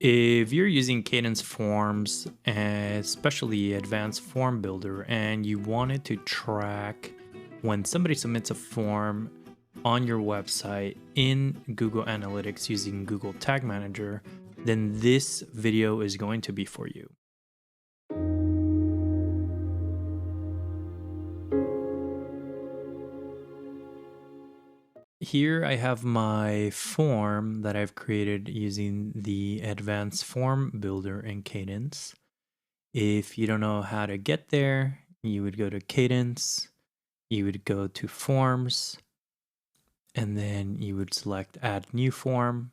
If you're using Kadence Forms, especially Advanced Form Builder, and you wanted to track when somebody submits a form on your website in Google Analytics using Google Tag Manager, then this video is going to be for you. Here I have my form that I've created using the Advanced Form Builder in Kadence. If you don't know how to get there, you would go to Kadence, you would go to Forms, and then you would select Add New Form,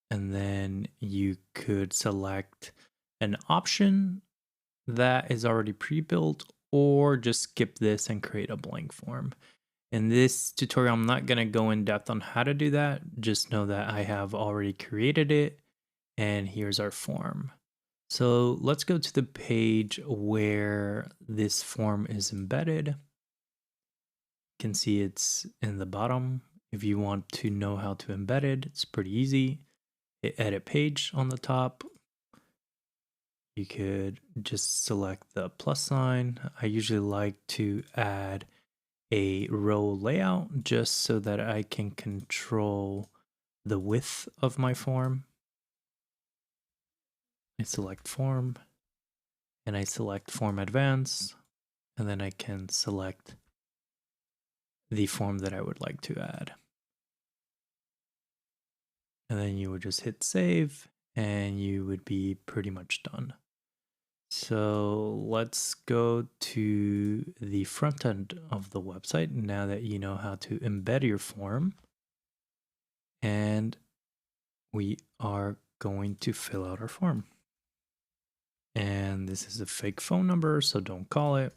and then you could select an option that is already pre-built, or just skip this and create a blank form. In this tutorial, I'm not going to go in depth on how to do that. Just know that I have already created it, and here's our form. So let's go to the page where this form is embedded. You can see it's in the bottom. If you want to know how to embed it, it's pretty easy. Hit edit page on the top. You could just select the plus sign. I usually like to add a row layout just so that I can control the width of my form. I select form and I select form advanced, and then I can select the form that I would like to add. And then you would just hit save and you would be pretty much done. So let's go to the front end of the website now that you know how to embed your form. And we are going to fill out our form. And this is a fake phone number, so don't call it.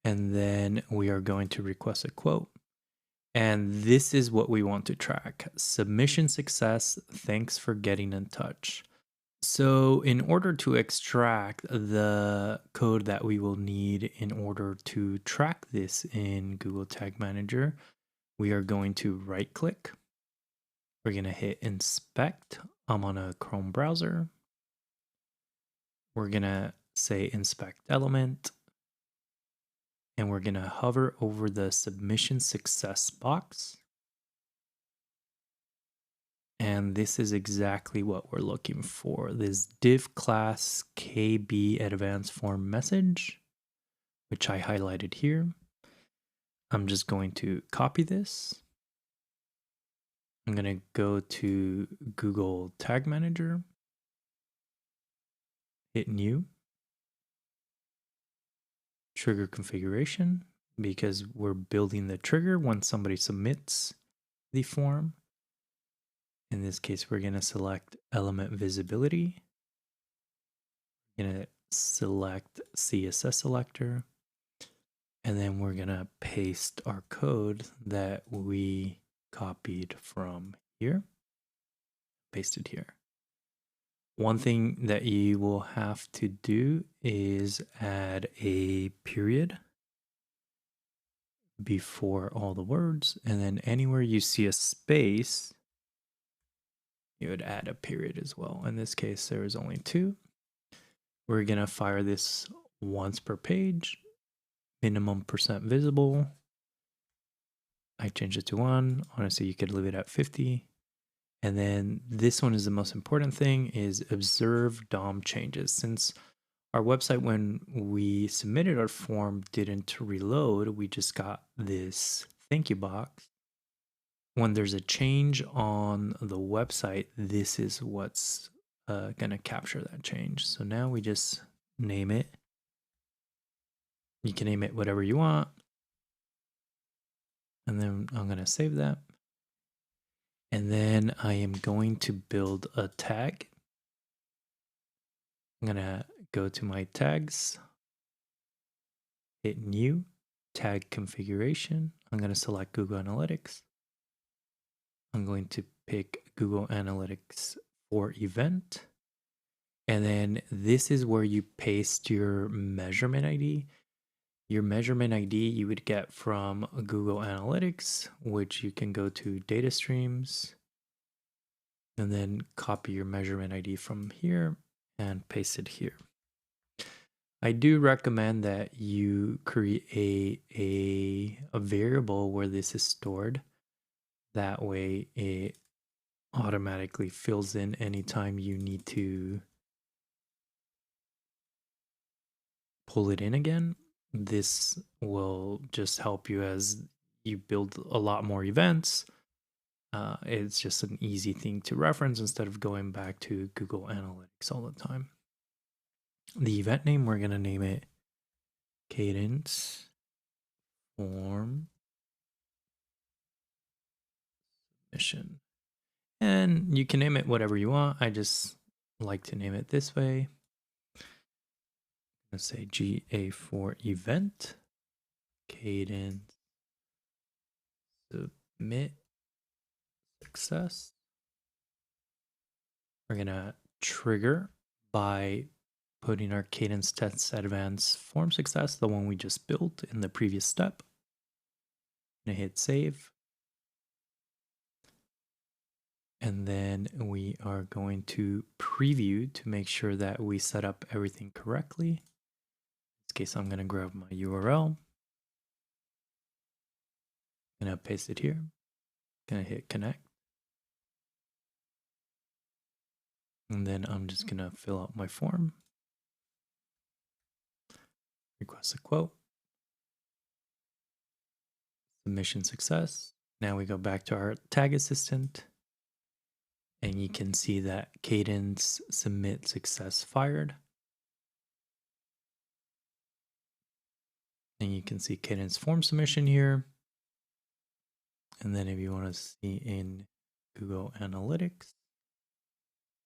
And then we are going to request a quote. And this is what we want to track. Submission success, thanks for getting in touch. So in order to extract the code that we will need in order to track this in Google Tag Manager, we are going to right click. We're going to hit inspect. I'm on a Chrome browser. We're going to say inspect element. And we're going to hover over the submission success box. And this is exactly what we're looking for. This div class kb-adv-form-message, which I highlighted here. I'm just going to copy this. I'm going to go to Google Tag Manager, hit new, trigger configuration, because we're building the trigger when somebody submits the form. In this case, we're going to select element visibility. We're going to select CSS selector. And then we're going to paste our code that we copied from here. Paste it here. One thing that you will have to do is add a period before all the words. And then anywhere you see a space, you would add a period as well. In this case, there is only 2. We're going to fire this once per page, minimum % visible. I changed it to 1. Honestly, you could leave it at 50. And then this one is the most important thing, is observe DOM changes. Since our website, when we submitted our form, didn't reload, we just got this thank you box. When there's a change on the website, this is what's going to capture that change. So now we just name it. You can name it whatever you want. And then I'm going to save that. And then I am going to build a tag. I'm going to go to my tags, hit new, tag configuration. I'm going to select Google Analytics. I'm going to pick Google Analytics for event. And then this is where you paste your measurement ID. Your measurement ID you would get from Google Analytics, which you can go to data streams. and then copy your measurement ID from here and paste it here. I do recommend that you create a variable where this is stored. That way it automatically fills in anytime you need to pull it in again. This will just help you as you build a lot more events. It's just an easy thing to reference instead of going back to Google Analytics all the time. The event name, we're going to name it Kadence Form Mission. And you can name it whatever you want. I just like to name it this way. Let's say GA4 event, Kadence submit success. We're going to trigger by putting our Kadence Test Advanced form success, the one we just built in the previous step. I'm going to hit save. And then we are going to preview to make sure that we set up everything correctly. In this case, I'm going to grab my URL. I'm going to paste it here. Going to hit connect. And then I'm just going to fill out my form. Request a quote. Submission success. Now we go back to our tag assistant. And you can see that Kadence submit success fired. And you can see Kadence form submission here. And then if you want to see in Google Analytics,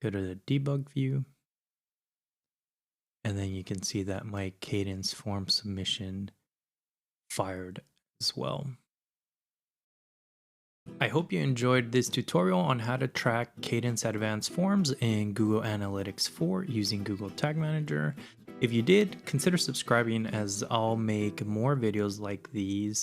go to the debug view. And then you can see that my Kadence form submission fired as well. I hope you enjoyed this tutorial on how to track Kadence Advanced Forms in Google Analytics 4 using Google Tag Manager. If you did, consider subscribing as I'll make more videos like these